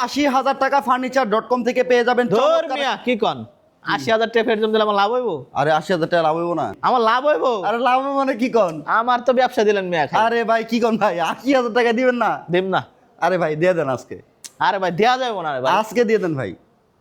80,000 টাকা furniture.com থেকে পেয়ে যাবেন। ধর মিয়া কি কোন 80,000 টাকা ফেরত দিলে আমার লাভ হইবো? আরে 80,000 টাকা লাভ হইবো না? আমার লাভ হইবো? আরে লাভ হইবো মানে কি কোন? আমার তো ব্যবসা দিলেন মিয়া খাই। আরে ভাই কি কোন ভাই, 80,000 টাকা দিবেন না? দেব না। আরে ভাই দিয়ে দেন আজকে। আরে ভাই দেয়া যাবে না রে ভাই। আজকে দিয়ে দেন ভাই।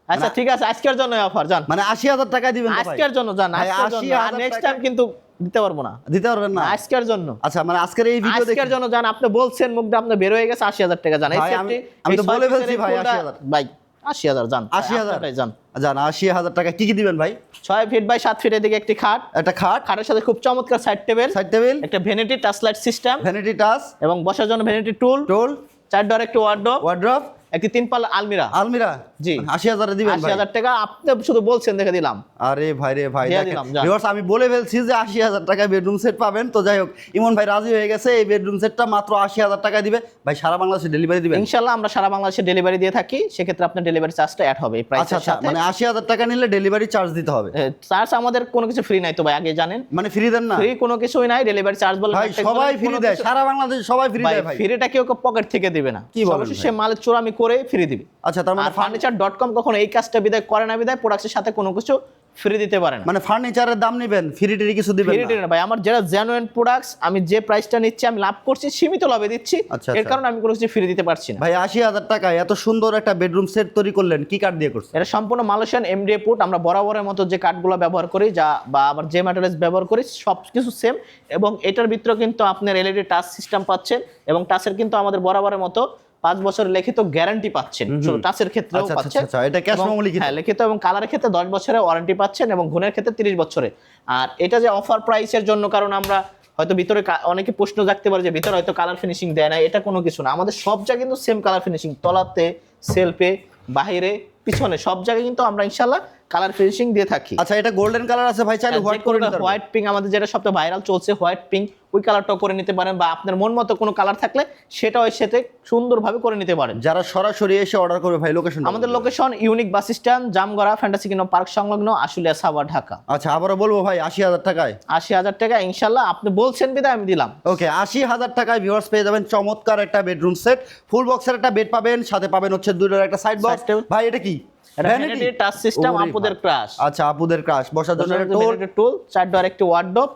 আচ্ছা ঠিক আছে, আজকের জন্য অফার জান। মানে 80,000 টাকা দিবেন তো ভাই? আজকের জন্য জান, ভাই, আজকের জন্য। আর 80,000 নেক্সট টাকা টাইম কিন্তু দিতে পারবো না। দিতে পারবেন না? আজকের জন্য। আচ্ছা মানে আজকের এই ভিডিও দেখে আজকের জন্য জান, আপনি বলছেন মুখ দিয়ে আপনি বের হয়ে গেছে 80,000 টাকা জান। এই ভাই, সেফটি আমি তো বলে ফেলছি ভাই 80,000 ভাই 80,000 জান। 80,000 জান। জান 80,000 টাকা কি কি দিবেন ভাই? 6 ফিট বাই 7 ফিটের দিকে একটি খাট, একটা খাট, খাটের সাথে খুব চমৎকার সাইড টেবিল, সাইড টেবিল, একটা vanity touch light system vanity touch, এবং বসার জন্য ভ্যানিটি টুল, টোল, 4 ডোর একটি ওয়ার্ডরোব, ওয়ার্ড্রপ, একটি 3 পাল্লা আলমিরা। আলমিরা। জি 80,000 এ দিবেন ভাই? 80,000 টাকা আপনি শুধু বলছেন দেখে দিলাম। আরে ভাই রে ভাই দিয়ে দেখেন দিলাম, যান। ভিউয়ার্স, আমি বলে ফেলছি যে 80,000 টাকায় বেডরুম সেট পাবেন। তো যাই হোক, ইমন ভাই রাজি হয়ে গেছে, এই বেডরুম সেটটা মাত্র 80,000 টাকা দিবে। ভাই সারা বাংলাদেশে ডেলিভারি দিবেন? ইনশাআল্লাহ আমরা সারা বাংলাদেশে ডেলিভারি দিয়ে থাকি, সেক্ষেত্রে আপনার ডেলিভারি চার্জটা অ্যাড হবে এই আচ্ছা প্রাইসের আচ্ছা, সাথে। মানে 80,000 টাকা নিলে ডেলিভারি চার্জ দিতে হবে? চার্জ আমাদের কোনো কিছু ফ্রি নাই তো ভাই, আগে জানেন। মানে ফ্রি দেন না? ফ্রি কোনো কিছুই নাই, ডেলিভারি চার্জ বলে ভাই সবাই ফ্রি দেয়, সারা বাংলাদেশে সবাই ফ্রি দেয় ভাই। ফ্রিটা কেউ পকেট থেকে দিবে না, কি বলেন অবশ্যই ভাই? সে মালের চোরামি করে ফ্রি দিবে। আচ্ছা তার মানে আর furniture.com কখনো এই কাজটা বিদায় করে না, বিদায় প্রোডাক্টের সাথে কোনো কিছু ফ্রি দিতে পারে না। মানে ফার্নিচারের দাম নেবেন, ফ্রি টিরি কিছু দিবেন ফ্রি না? না ভাই, আমার যেটা জেনুইন প্রোডাক্টস, আমি যে প্রাইসটা নিচ্ছি আমি লাভ করছি, সীমিত লাভে দিচ্ছি। আচ্ছা, এর আচ্ছা। কারণে আমি কোনো কিছু ফ্রি দিতে পারছি না। ভাই 80,000 টাকায় এত সুন্দর একটা বেডরুম সেট তৈরি করলেন, কি কাঠ দিয়ে করছেন? এটা সম্পূর্ণ মালয়েশিয়ান এমডিএফ উড। আমরা বরাবরের মতো যে কাঠগুলো ব্যবহার করি, যা বা আবার যে ম্যাটেরিয়ালস ব্যবহার করি সব কিছু সেম। এবং এটার ভিতরে কিন্তু আপনার এলইডি টাচ সিস্টেম পাচ্ছেন, এবং টাচের কিন্তু আমাদের বরাবরের মতো 5 বছরের লিখিত গ্যারান্টি পাচ্ছেন। শুধু টাচের ক্ষেত্রেও আচ্ছা, পাচ্ছেন। আচ্ছা, এটা ক্যাশ মেমো লিখিত? হ্যাঁ লিখিত, এবং কালারের ক্ষেত্রে 10 বছরের ওয়ারেন্টি পাচ্ছেন, এবং গুণের ক্ষেত্রে 30 বছরের। আর এটা যে অফার প্রাইসের জন্য, কারণ আমরা হয়তো ভিতরে অনেকে প্রশ্ন রাখতে পারে যে ভিতরে হয়তো কালার ফিনিশিং দেয় না, এটা কোনো কিছু না। আমাদের সব জায়গায় কিন্তু সেম কালার ফিনিশিং, তলাতে, সেলফে, বাহিরে, পিছনে সব জায়গায় কিন্তু আমরা ইনশাআল্লাহ কালার ফিনিশিং দিয়ে থাকি। আচ্ছা এটা গোল্ডেন কালার আছে ভাই, চাইলে হোয়াইট করে নিতে পারবেন? হোয়াইট পিঙ্ক আমাদের যেটা সবচেয়ে ভাইরাল চলছে, হোয়াইট পিঙ্ক, ওই কালারটাও করে নিতে পারেন, বা আপনার মন মতো কোনো কালার থাকলে সেটাও এর সাথে সুন্দরভাবে করে নিতে পারেন। যারা সরাসরি এসে অর্ডার করবে ভাই, লোকেশন? আমাদের location unique bus stand, Jamgora, fantasy কিনো পার্ক সংলগ্ন, আশুলিয়া, সাভার, ঢাকা। আচ্ছা আবারও বলবো ভাই, 80,000 টাকায়? 80,000 টাকা ইনশাআল্লাহ, আপনি বলছেন বিদায় আমি দিলাম। ওকে, 80,000 টাকায় ভিউয়ার্স পেয়ে যাবেন চমৎকার একটা বেডরুম সেট। ফুল বক্সের একটা বেড পাবেন, সাথে পাবেন হচ্ছে দুটোর একটা সাইড বক্স। Side table। ভাই এটা কি? এটা Vanity? ভ্যানিটি টাচ সিস্টেম, ওরে আপুদের ভাই। ক্রাশ। আচ্ছা আপুদের ক্রাশ, বসার জন্য একটা টোল, টুল, 4 ডোর একটি ওয়ার্ডরোব,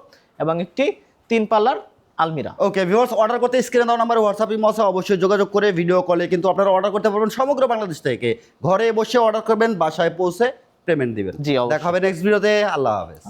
এবং একটি 3 পাল্লার আলমিরা। ওকে ভিউয়ার্স, অর্ডার করতে স্ক্রিনে দেওয়া নাম্বারে হোয়াটসঅ্যাপ ইমো আছে, অবশ্যই যোগাযোগ করে ভিডিও কলে কিন্তু আপনারা অর্ডার করতে পারবেন সমগ্র বাংলাদেশ থেকে। ঘরে বসে অর্ডার করবেন, বাসায় পৌঁছে পেমেন্ট দিবেন। জি, অবশ্যই। দেখা হবে নেক্সট ভিডিওতে। আল্লাহ হাফেজ।